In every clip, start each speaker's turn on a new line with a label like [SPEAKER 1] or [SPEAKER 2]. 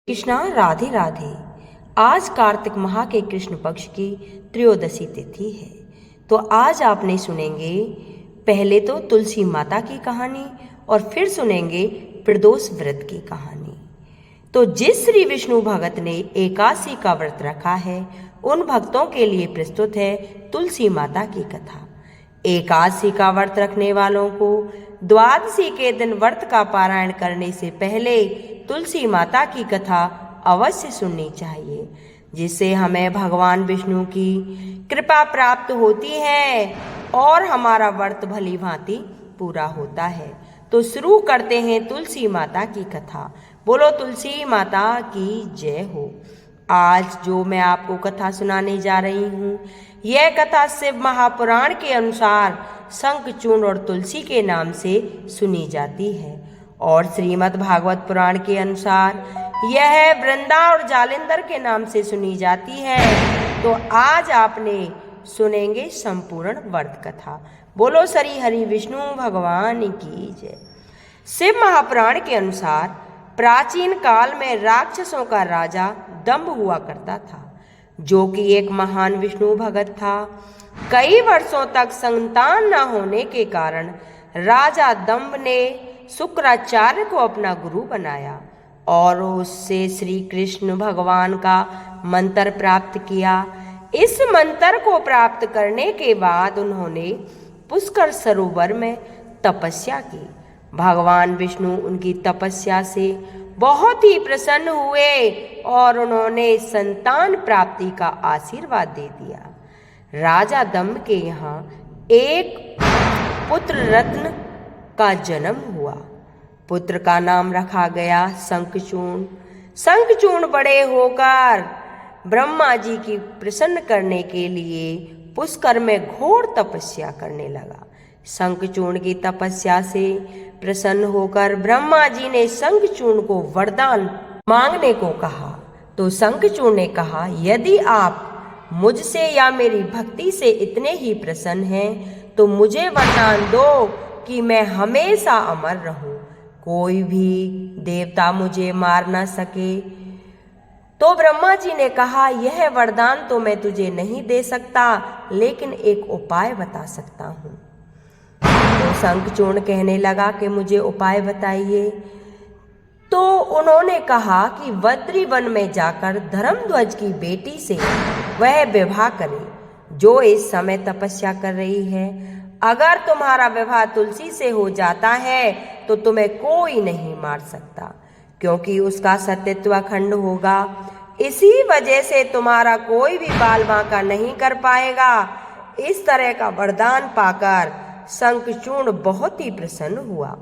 [SPEAKER 1] कृष्णा राधे राधे। आज कार्तिक माह के कृष्ण पक्ष की त्रयोदशी तिथि है। तो आज आपने सुनेंगे पहले तो तुलसी माता की कहानी और फिर सुनेंगे प्रदोष व्रत की कहानी। तो जिस श्री विष्णु भगत ने एकादशी का व्रत रखा है उन भक्तों के लिए प्रस्तुत है तुलसी माता की कथा। एकादशी का व्रत रखने वालों को द्वादशी के दिन व्रत का पारायण करने से पहले तुलसी माता की कथा अवश्य सुननी चाहिए, जिससे हमें भगवान विष्णु की कृपा प्राप्त होती है और हमारा व्रत भली भांति पूरा होता है। तो शुरू करते हैं तुलसी माता की कथा। बोलो तुलसी माता की जय हो। आज जो मैं आपको कथा सुनाने जा रही हूँ, यह कथा शिव महापुराण के अनुसार शंखचूर्ण और तुलसी के नाम से सुनी जाती है और श्रीमद् भागवत पुराण के अनुसार यह वृंदा और जालिंदर के नाम से सुनी जाती है। तो आज आपने सुनेंगे संपूर्ण व्रत कथा। बोलो श्री हरि विष्णु भगवान की जय। शिव महापुराण के अनुसार प्राचीन काल में राक्षसों का राजा दंभ हुआ करता था, जो कि एक महान विष्णु भगत था। कई वर्षों तक संतान न होने के कारण राजा दंभ ने शुक्राचार्य को अपना गुरु बनाया और उससे श्री कृष्ण भगवान का मंत्र प्राप्त किया। इस मंत्र को प्राप्त करने के बाद उन्होंने पुष्कर सरोवर में तपस्या की। भगवान विष्णु उनकी तपस्या से बहुत ही प्रसन्न हुए और उन्होंने संतान प्राप्ति का आशीर्वाद दे दिया। राजा दंभ के यहाँ एक पुत्र रत्न का जन्म हुआ। पुत्र का नाम रखा गया शंखचूर्ण। शंखचूर्ण बड़े होकर ब्रह्मा जी की प्रसन्न करने के लिए पुष्कर में घोर तपस्या करने लगा। शंखचूर्ण की तपस्या से प्रसन्न होकर ब्रह्मा जी ने शंखचूर्ण को वरदान मांगने को कहा। तो शंखचूर्ण ने कहा, यदि आप मुझसे या मेरी भक्ति से इतने ही प्रसन्न हैं तो मुझे वरदान दो कि मैं हमेशा अमर रहूं, कोई भी देवता मुझे मार ना सके। तो ब्रह्मा जी ने कहा, यह वरदान तो मैं तुझे नहीं दे सकता, लेकिन एक उपाय बता सकता हूँ। तो शंखचूर्ण कहने लगा कि मुझे उपाय बताइए। तो उन्होंने कहा कि बद्री वन में जाकर धर्मध्वज की बेटी से वह विवाह करे, जो इस समय तपस्या कर रही है। अगर तुम्हारा विवाह तुलसी से हो जाता है तो तुम्हें कोई नहीं मार सकता, क्योंकि उसका सत्यत्व अखंड होगा। इसी वजह से तुम्हारा कोई भी बाल बांका नहीं कर पाएगा। इस तरह का वरदान पाकर शंखचूर्ण बहुत ही प्रसन्न हुआ।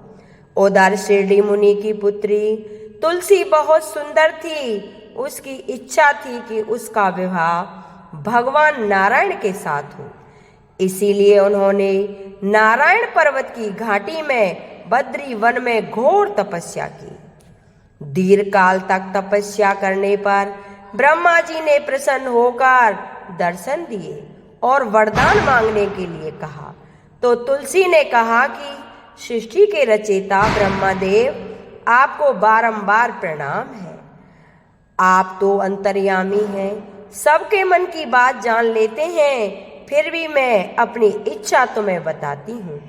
[SPEAKER 1] उधर शिरडी मुनि की पुत्री तुलसी बहुत सुंदर थी। उसकी इच्छा थी कि उसका विवाह भगवान नारायण के साथ हो। इसीलिए उन्होंने नारायण पर्वत की घाटी में बद्री वन में घोर तपस्या की। दीर्घ काल तक तपस्या करने पर ब्रह्मा जी ने प्रसन्न होकर दर्शन दिए और वरदान मांगने के लिए कहा। तो तुलसी ने कहा कि सृष्टि के रचयिता ब्रह्मदेव, आपको बारंबार प्रणाम है। आप तो अंतर्यामी हैं, सबके मन की बात जान लेते हैं। फिर भी मैं अपनी इच्छा तुम्हें बताती हूँ।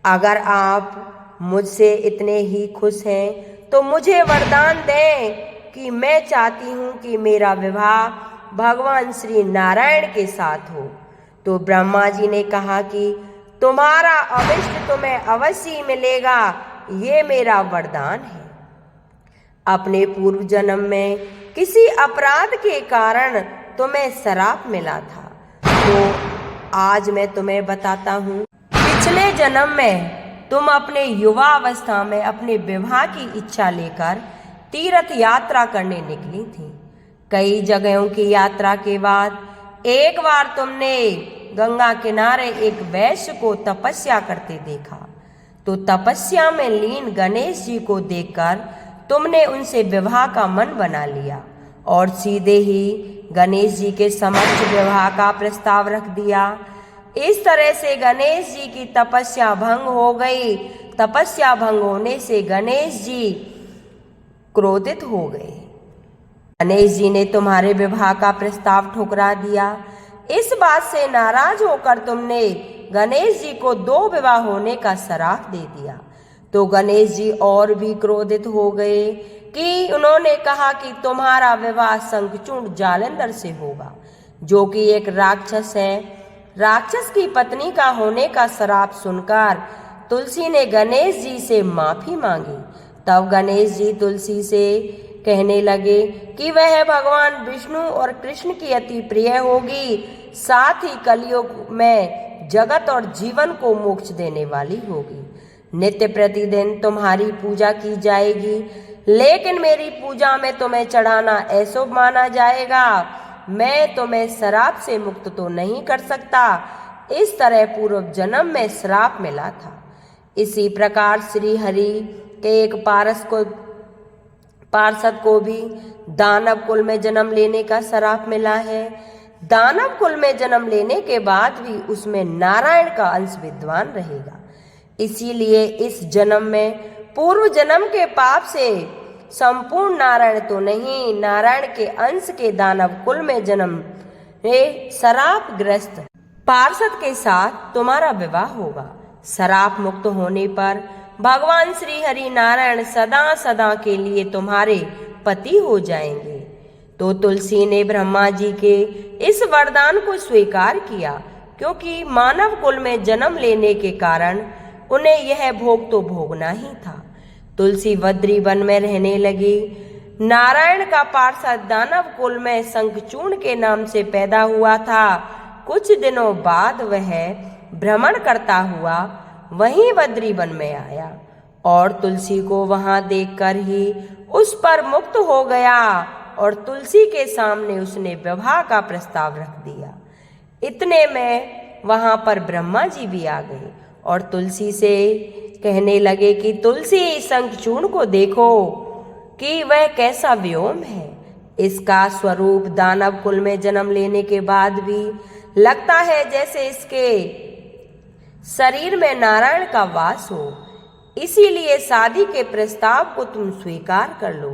[SPEAKER 1] अगर आप मुझसे इतने ही खुश हैं तो मुझे वरदान दें कि मैं चाहती हूँ कि मेरा विवाह भगवान श्री नारायण के साथ हो। तो ब्रह्मा जी ने कहा कि तुम्हारा अभिष्ट तुम्हें अवश्य मिलेगा, ये मेरा वरदान है। अपने पूर्व जन्म में किसी अपराध के कारण तुम्हें श्राप मिला था, तो आज मैं तुम्हें बताता हूँ। पिछले जन्म में तुम अपने युवा अवस्था में अपने विवाह की इच्छा लेकर तीर्थ यात्रा करने निकली थी। कई जगहों की यात्रा के बाद एक बार तुमने गंगा किनारे एक वैश्य को तपस्या करते देखा। तो तपस्या में लीन गणेश जी को देखकर तुमने उनसे विवाह का मन बना लिया और सीधे ही गणेश जी के समक्ष विवाह का प्रस्ताव रख दिया। इस तरह से गणेश जी की तपस्या भंग हो गई। तपस्या भंग होने से गणेश जी क्रोधित हो गए गणेश जी ने तुम्हारे विवाह का प्रस्ताव ठुकरा दिया। इस बात से नाराज होकर तुमने गणेश जी को 2 विवाह होने का श्राप दे दिया। तो गणेश जी और भी क्रोधित हो गए कि उन्होंने कहा कि तुम्हारा विवाह शंखचूड़ जालंधर से होगा, जो कि एक राक्षस है। राक्षस की पत्नी का होने का श्राप सुनकर तुलसी ने गणेश जी से माफी मांगी। तब गणेश जी तुलसी से कहने लगे कि वह भगवान विष्णु और कृष्ण की अति प्रिय होगी, साथ ही कलयुग में जगत और जीवन को मोक्ष देने वाली होगी। नित्य प्रतिदिन तुम्हारी पूजा की जाएगी, लेकिन मेरी पूजा में तुम्हें चढ़ाना अशुभ माना जाएगा। मैं तुम्हें श्राप से मुक्त तो नहीं कर सकता। इस तरह पूर्व जन्म में श्राप मिला था। इसी प्रकार श्री हरि के एक पार्षद को भी दानव कुल में जन्म लेने का श्राप मिला है। दानव कुल में जन्म लेने के बाद भी उसमें नारायण का अंश विद्वान रहेगा। इसीलिए इस जन्म में पूर्व जन्म के पाप से संपूर्ण नारायण तो नहीं, नारायण के अंश के दानव कुल में जन्म श्राप ग्रस्त पार्षद के साथ तुम्हारा विवाह होगा। श्राप मुक्त होने पर भगवान श्री हरि नारायण सदा सदा के लिए तुम्हारे पति हो जाएंगे। तो तुलसी ने ब्रह्मा जी के इस वरदान को स्वीकार किया, क्योंकि मानव कुल में जन्म लेने के कारण उन्हें यह भोग तो भोगना ही था। तुलसी बद्री वन में रहने लगी। नारायण का पार्षद दानव कुल में शंखचूड़ के नाम से पैदा हुआ था। कुछ दिनों बाद वह भ्रमण करता हुआ वहीं बद्री वन में आया और तुलसी को वहां देखकर ही उस पर मुक्त हो गया और तुलसी के सामने उसने विवाह का प्रस्ताव रख दिया। इतने में वहां पर ब्रह्मा जी भी आ गए और तुलसी से कहने लगे कि तुलसी, शंखचूड़ को देखो कि वह कैसा व्योम है। इसका स्वरूप दानव कुल में जन्म लेने के बाद भी लगता है जैसे इसके शरीर में नारायण का वास हो। इसीलिए शादी के प्रस्ताव को तुम स्वीकार कर लो।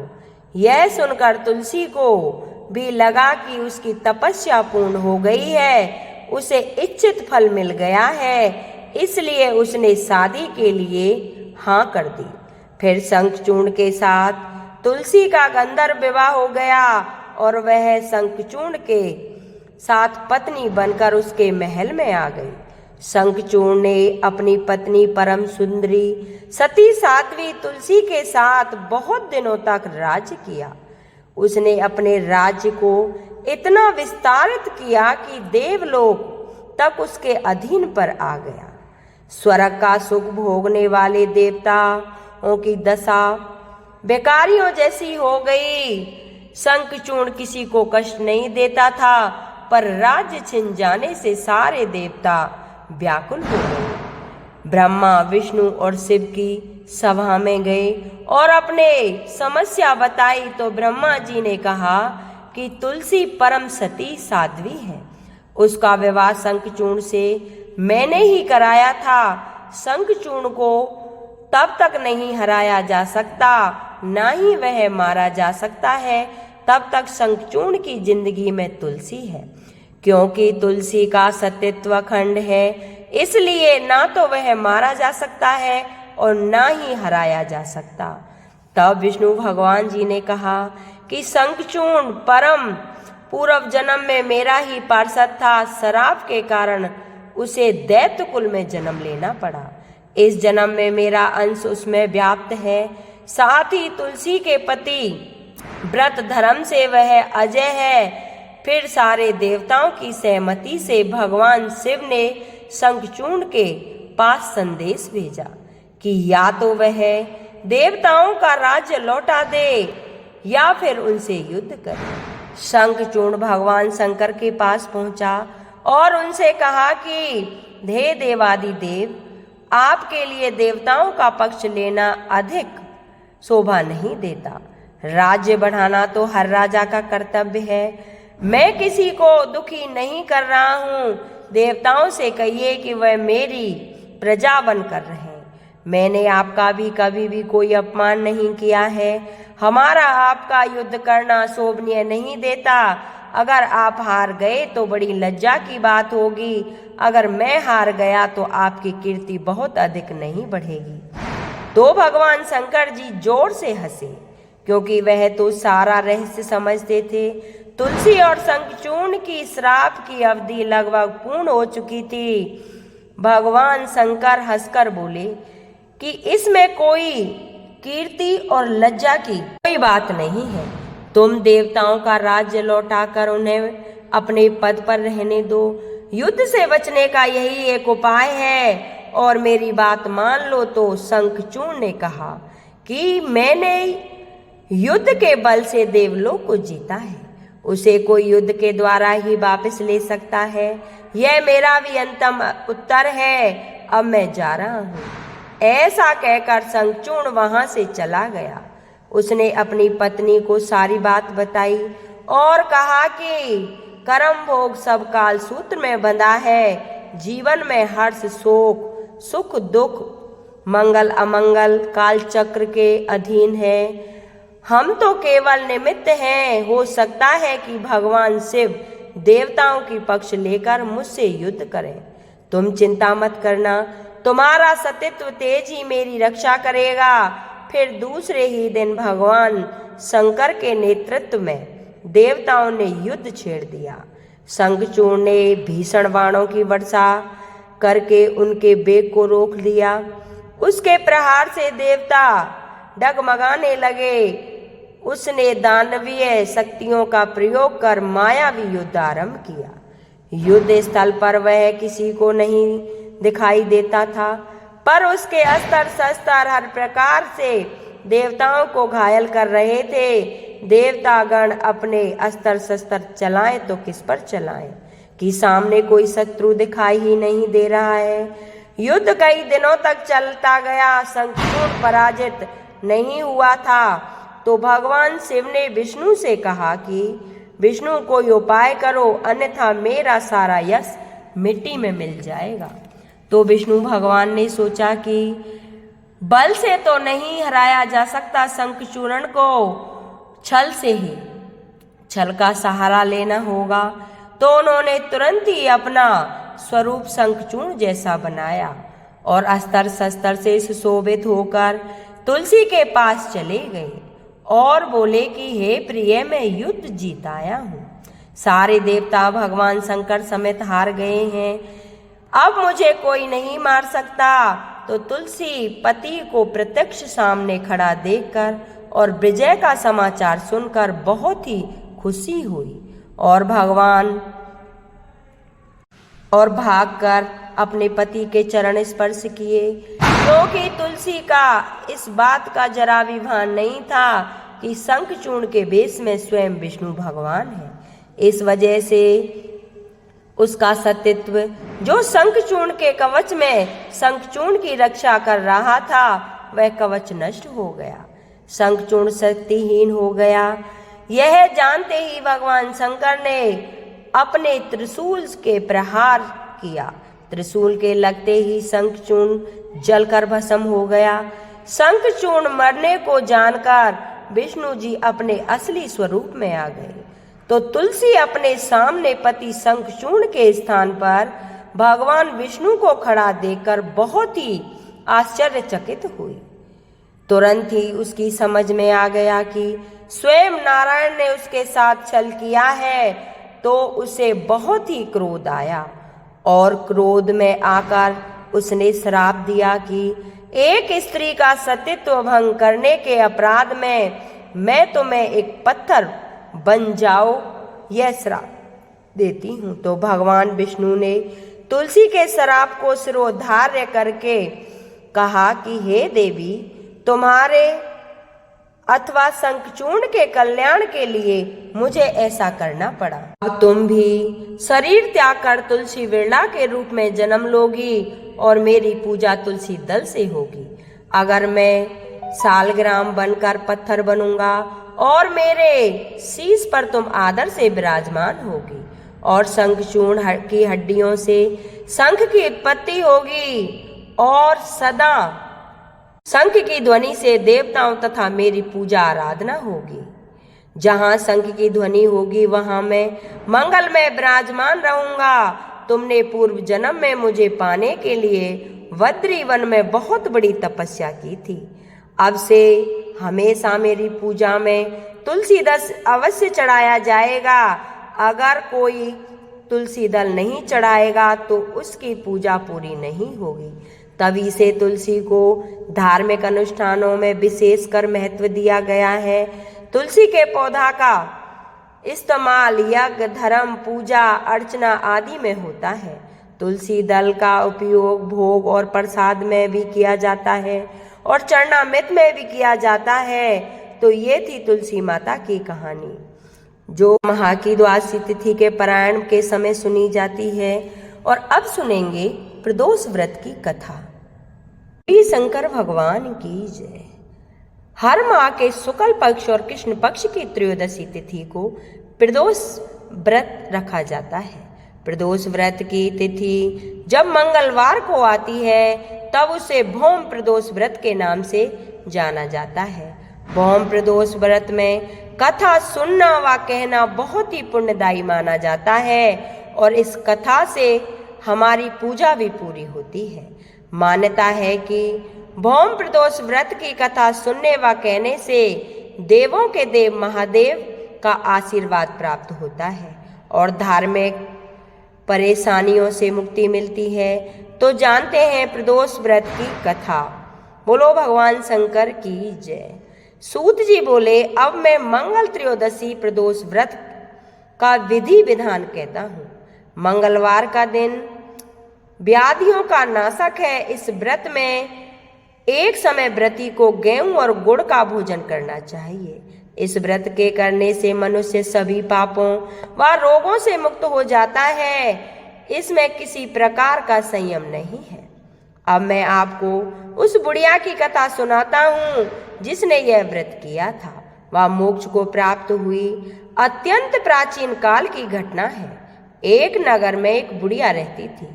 [SPEAKER 1] यह सुनकर तुलसी को भी लगा कि उसकी तपस्या पूर्ण हो गई है, उसे इच्छित फल मिल गया है, इसलिए उसने शादी के लिए हाँ कर दी। फिर शंखचूड़ के साथ तुलसी का गंधर्व विवाह हो गया और वह शंखचूड़ के साथ पत्नी बनकर उसके महल में आ गई। शंखचूड़ ने अपनी पत्नी परम सुंदरी सती साध्वी तुलसी के साथ बहुत दिनों तक राज्य किया। उसने अपने राज्य को इतना विस्तारित किया कि देवलोक तक उसके अधीन पर आ गया। स्वर्ग का सुख भोगने वाले देवताओं की दशा बेकारियों जैसी हो गई। शंखचूड़ किसी को कष्ट नहीं देता था, पर राज्य छिन जाने से सारे देवता व्याकुल हो गए। ब्रह्मा, विष्णु और शिव की सभा में गए और अपने समस्या बताई तो ब्रह्मा जी ने कहा कि तुलसी परम सती साध्वी है। उसका विवाह शंखचूड़ से मैंने ही कराया था। शंखचूड़ को तब तक नहीं हराया जा सकता, ना ही वह मारा जा सकता है, तब तक शंखचूड़ की जिंदगी में तुलसी है। क्योंकि तुलसी का सत्यत्व अखंड है, इसलिए ना तो वह मारा जा सकता है और ना ही हराया जा सकता। तब विष्णु भगवान जी ने कहा कि शंखचूड़ परम पूर्व जन्म में मेरा ही पार्षद था। श्राप के कारण उसे दैत्य कुल में जन्म लेना पड़ा। इस जन्म में मेरा अंश उसमें व्याप्त है। साथ ही तुलसी के पति व्रत धर्म से वह अजय है। फिर सारे देवताओं की सहमति से भगवान शिव ने शंखचूड़ के पास संदेश भेजा कि या तो वह देवताओं का राज्य लौटा दे या फिर उनसे युद्ध करे। शंखचूड़ भगवान शंकर के पास पहुंचा और उनसे कहा कि हे देवादि देव, आपके लिए देवताओं का पक्ष लेना अधिक शोभा नहीं देता। राज्य बढ़ाना तो हर राजा का कर्तव्य है। मैं किसी को दुखी नहीं कर रहा हूँ। देवताओं से कहिए कि वह मेरी प्रजा बनकर रहें। मैंने आपका भी कभी भी कोई अपमान नहीं किया है। हमारा आपका युद्ध करना शोभनीय नहीं देता। अगर आप हार गए तो बड़ी लज्जा की बात होगी, अगर मैं हार गया तो आपकी कीर्ति बहुत अधिक नहीं बढ़ेगी। तो भगवान शंकर जी जोर से हंसे, क्योंकि वह तो सारा रहस्य समझते थे। तुलसी और शंखचूर्ण की श्राप की अवधि लगभग पूर्ण हो चुकी थी। भगवान शंकर हंसकर बोले कि इसमें कोई कीर्ति और लज्जा की कोई बात नहीं है। तुम देवताओं का राज्य लौटाकर उन्हें अपने पद पर रहने दो। युद्ध से बचने का यही एक उपाय है, और मेरी बात मान लो। तो शंखचूर्ण ने कहा कि मैंने युद्ध के बल से देवलोक को जीता है, उसे कोई युद्ध के द्वारा ही वापस ले सकता है। यह मेरा भी अंतिम उत्तर है। अब मैं जा रहा हूँ। ऐसा कहकर शंखचूर्ण वहां से चला गया। उसने अपनी पत्नी को सारी बात बताई और कहा कि कर्म भोग सब काल सूत्र में बंधा है। जीवन में हर्ष शोक सुख दुख मंगल अमंगल काल चक्र के अधीन है। हम तो केवल निमित्त हैं। हो सकता है कि भगवान शिव देवताओं की पक्ष लेकर मुझसे युद्ध करें। तुम चिंता मत करना, तुम्हारा सतीत्व तेज ही मेरी रक्षा करेगा। फिर दूसरे ही दिन भगवान शंकर के नेतृत्व में देवताओं ने युद्ध छेड़ दिया। शंखचूर्ण ने भीषण बाणों की वर्षा करके उनके वेग को रोक दिया। उसके प्रहार से देवता डगमगाने लगे। उसने दानवीय शक्तियों का प्रयोग कर मायावी युद्ध आरंभ किया। युद्ध स्थल पर वह किसी को नहीं दिखाई देता था, पर उसके अस्त्र शस्त्र हर प्रकार से देवताओं को घायल कर रहे थे। देवतागण अपने अस्त्र शस्त्र चलाएं तो किस पर चलाएं कि सामने कोई शत्रु दिखाई ही नहीं दे रहा है। युद्ध कई दिनों तक चलता गया। शंखचूर्ण पराजित नहीं हुआ था। तो भगवान शिव ने विष्णु से कहा कि विष्णु कोई उपाय करो, अन्यथा मेरा सारा यश मिट्टी में मिल जाएगा। तो विष्णु भगवान ने सोचा कि बल से तो नहीं हराया जा सकता, शंखचूर्ण को छल से ही छल का सहारा लेना होगा। तो उन्होंने तुरंत ही अपना स्वरूप शंखचूर्ण जैसा बनाया और अस्त्र शस्त्र से सुशोभित होकर तुलसी के पास चले गए और बोले कि हे प्रिय, मैं युद्ध जीत आया हूँ। सारे देवता भगवान शंकर समेत हार गए हैं, अब मुझे कोई नहीं मार सकता। तो तुलसी पति को प्रत्यक्ष सामने खड़ा देखकर और विजय का समाचार सुनकर बहुत ही खुशी हुई और भागकर अपने पति के चरण स्पर्श किए, क्योंकि तुलसी का इस बात का जरा भी भान नहीं था कि शंखचूर्ण के वेश में स्वयं विष्णु भगवान है। इस वजह से उसका सतीत्व, जो शंखचूर्ण के कवच में शंखचूर्ण की रक्षा कर रहा था, वह कवच नष्ट हो गया। शंखचूर्ण शक्तिहीन हो गया। यह जानते ही भगवान शंकर ने अपने त्रिशूल के प्रहार किया। त्रिशूल के लगते ही शंखचूर्ण जलकर भस्म हो गया। शंखचूर्ण मरने को जानकर विष्णु जी अपने असली स्वरूप में आ गए। तो तुलसी अपने सामने पति शंखचूर्ण के स्थान पर भगवान विष्णु को खड़ा देखकर बहुत ही आश्चर्यचकित हुई। तुरंत ही उसकी समझ में आ गया कि स्वयं नारायण ने उसके साथ छल किया है। तो उसे बहुत ही क्रोध आया और क्रोध में आकर उसने श्राप दिया कि एक स्त्री का सतीत्व भंग करने के अपराध में मैं तुम्हें एक पत्थर बन जाओ, यह श्राप देती हूँ। तो भगवान विष्णु ने तुलसी के श्राप को शिरोधार्य करके कहा कि हे देवी, तुम्हारे अथवा शंखचूर्ण के कल्याण के लिए मुझे ऐसा करना पड़ा। अब तुम भी शरीर त्याग कर तुलसी विरला के रूप में जन्म लोगी और मेरी पूजा तुलसी दल से होगी। अगर मैं सालग्राम बनकर पत्थर बनूंगा और मेरे शीश पर तुम आदर से विराजमान होगी और शंखचूर्ण की हड्डियों से शंख की उत्पत्ति होगी और सदा शंख की ध्वनि से देवताओं तथा मेरी पूजा आराधना होगी। जहाँ शंख की ध्वनि होगी वहाँ मैं मंगल में विराजमान रहूंगा। तुमने पूर्व जन्म में मुझे पाने के लिए वद्री वन में बहुत बड़ी तपस्या की थी। अब से हमेशा मेरी पूजा में तुलसी दल अवश्य चढ़ाया जाएगा। अगर कोई तुलसी दल नहीं चढ़ाएगा तो उसकी पूजा पूरी नहीं होगी। तभी से तुलसी को धार्मिक अनुष्ठानों में विशेषकर महत्व दिया गया है। तुलसी के पौधा का इस्तेमाल यज्ञ, धर्म, पूजा अर्चना आदि में होता है। तुलसी दल का उपयोग भोग और प्रसाद में भी किया जाता है और चरणामृत में भी किया जाता है। तो ये थी तुलसी माता की कहानी, जो माह की द्वादशी तिथि के पारायण के समय सुनी जाती है। और अब सुनेंगे प्रदोष व्रत की कथा। श्री शंकर भगवान की जय। हर माह के शुक्ल पक्ष और कृष्ण पक्ष की त्रयोदशी तिथि को प्रदोष व्रत रखा जाता है। प्रदोष व्रत की तिथि जब मंगलवार को आती है तब उसे भौम प्रदोष व्रत के नाम से जाना जाता है। भौम प्रदोष व्रत में कथा सुनना व कहना बहुत ही पुण्यदायी माना जाता है और इस कथा से हमारी पूजा भी पूरी होती है। मान्यता है कि भौम प्रदोष व्रत की कथा सुनने व कहने से देवों के देव महादेव का आशीर्वाद प्राप्त होता है और धार्मिक परेशानियों से मुक्ति मिलती है। तो जानते हैं प्रदोष व्रत की कथा। बोलो भगवान शंकर की जय। सूत जी बोले, अब मैं मंगल त्रयोदशी प्रदोष व्रत का विधि विधान कहता हूँ। मंगलवार का दिन व्याधियों का नाशक है। इस व्रत में एक समय व्रती को गेहूं और गुड़ का भोजन करना चाहिए। इस व्रत के करने से मनुष्य सभी पापों व रोगों से मुक्त हो जाता है। इसमें किसी प्रकार का संयम नहीं है। अब मैं आपको उस बुढ़िया की कथा सुनाता हूँ जिसने यह व्रत किया था। वह मोक्ष को प्राप्त हुई अत्यंत प्राचीन काल की घटना है। एक नगर में एक बुढ़िया रहती थी।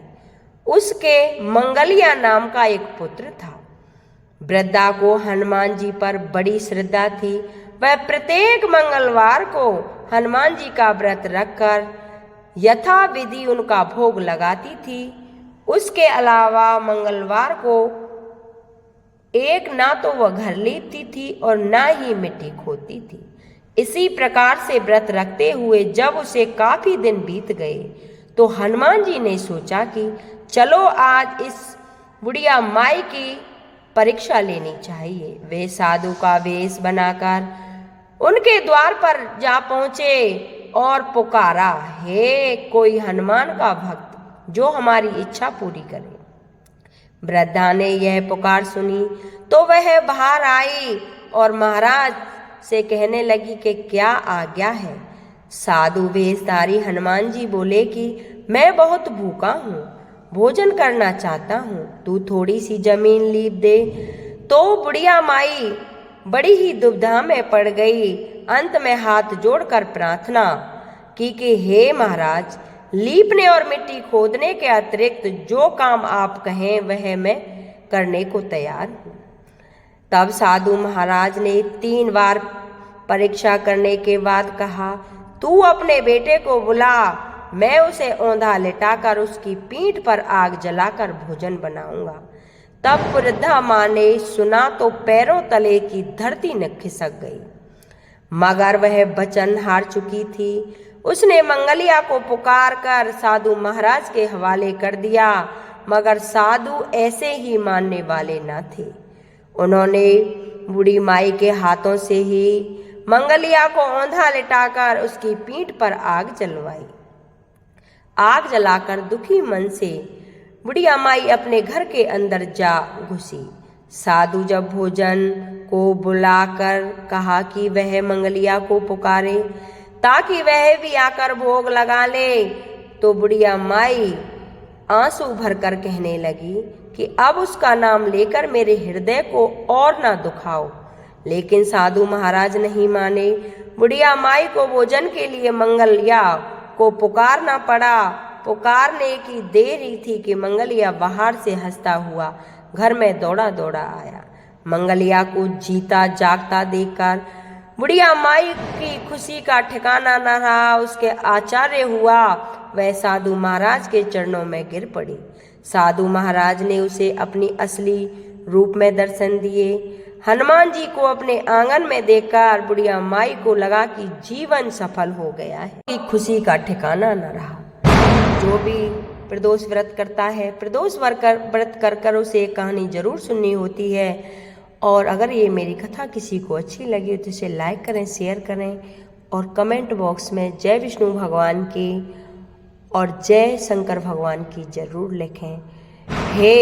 [SPEAKER 1] उसके मंगलिया नाम का एक पुत्र था। वृद्धा को हनुमान जी पर बड़ी श्रद्धा थी। वह प्रत्येक मंगलवार को हनुमान जी का व्रत रखकर यथाविधि उनका भोग लगाती थी। उसके अलावा मंगलवार को एक ना तो वह घर लीपती थी और ना ही मिट्टी खोदती थी। इसी प्रकार से व्रत रखते हुए जब उसे काफी दिन बीत गए तो हनुमान जी ने सोचा कि चलो आज इस बुढ़िया माई की परीक्षा लेनी चाहिए। वे साधु का वेश बनाकर उनके द्वार पर जा पहुंचे और पुकारा, हे कोई हनुमान का भक्त जो हमारी इच्छा पूरी करे। वृद्धा ने यह पुकार सुनी तो वह बाहर आई और महाराज से कहने लगी कि क्या आज्ञा है। साधु वेशधारी हनुमान जी बोले कि मैं बहुत भूखा हूँ, भोजन करना चाहता हूँ, तू थोड़ी सी जमीन लीप दे। तो बुढ़िया माई बड़ी ही दुविधा में पड़ गई। अंत में हाथ जोड़कर प्रार्थना की कि हे महाराज, लीपने और मिट्टी खोदने के अतिरिक्त जो काम आप कहें वह मैं करने को तैयार हूँ। तब साधु महाराज ने 3 बार परीक्षा करने के बाद कहा, तू अपने बेटे को बुला, मैं उसे औंधा लिटाकर उसकी पीठ पर आग जलाकर भोजन बनाऊंगा। तब वृद्धा माँ ने सुना तो पैरों तले की धरती न खिसक गई। मगर वह वचन हार चुकी थी। उसने मंगलिया को पुकार कर साधु महाराज के हवाले कर दिया, मगर साधु ऐसे ही मानने वाले न थे। उन्होंने बूढ़ी माई के हाथों से ही मंगलिया को औंधा लिटाकर उसकी पीठ पर आग जलवाई। आग जलाकर दुखी मन से बुढ़िया माई अपने घर के अंदर जा घुसी। साधु जब भोजन को बुलाकर कहा कि वह मंगलिया को पुकारे ताकि वह भी आकर भोग लगा ले, तो बुढ़िया माई आंसू भरकर कहने लगी कि अब उसका नाम लेकर मेरे हृदय को और ना दुखाओ। लेकिन साधु महाराज नहीं माने। बुढ़िया माई को भोजन के लिए मंगलिया को पुकारना पड़ा। पुकारने की देर ही थी कि मंगलिया बाहर से हंसता हुआ घर में दौड़ा दौड़ा आया। मंगलिया को जीता जागता देखकर बुढ़िया माई की खुशी का ठिकाना न रहा। उसके आचार्य हुआ वह साधु महाराज के चरणों में गिर पड़ी। साधु महाराज ने उसे अपनी असली रूप में दर्शन दिए। हनुमान जी को अपने आंगन में देखकर बुढ़िया माई को लगा कि जीवन सफल हो गया है। खुशी का ठिकाना न रहा। जो भी प्रदोष व्रत करता है, प्रदोष व्रत कर कर उसे एक कहानी जरूर सुननी होती है। और अगर ये मेरी कथा किसी को अच्छी लगी तो इसे लाइक करें, शेयर करें और कमेंट बॉक्स में जय विष्णु भगवान की और जय शंकर भगवान की जरूर लिखें। हे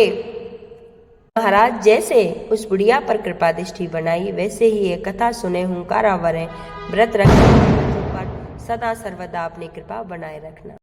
[SPEAKER 1] महाराज, जैसे उस बुढ़िया पर कृपा दृष्टि बनाई वैसे ही ये कथा सुने हुंकारा वरें व्रत रखने पर सदा सर्वदा अपनी कृपा बनाए रखना।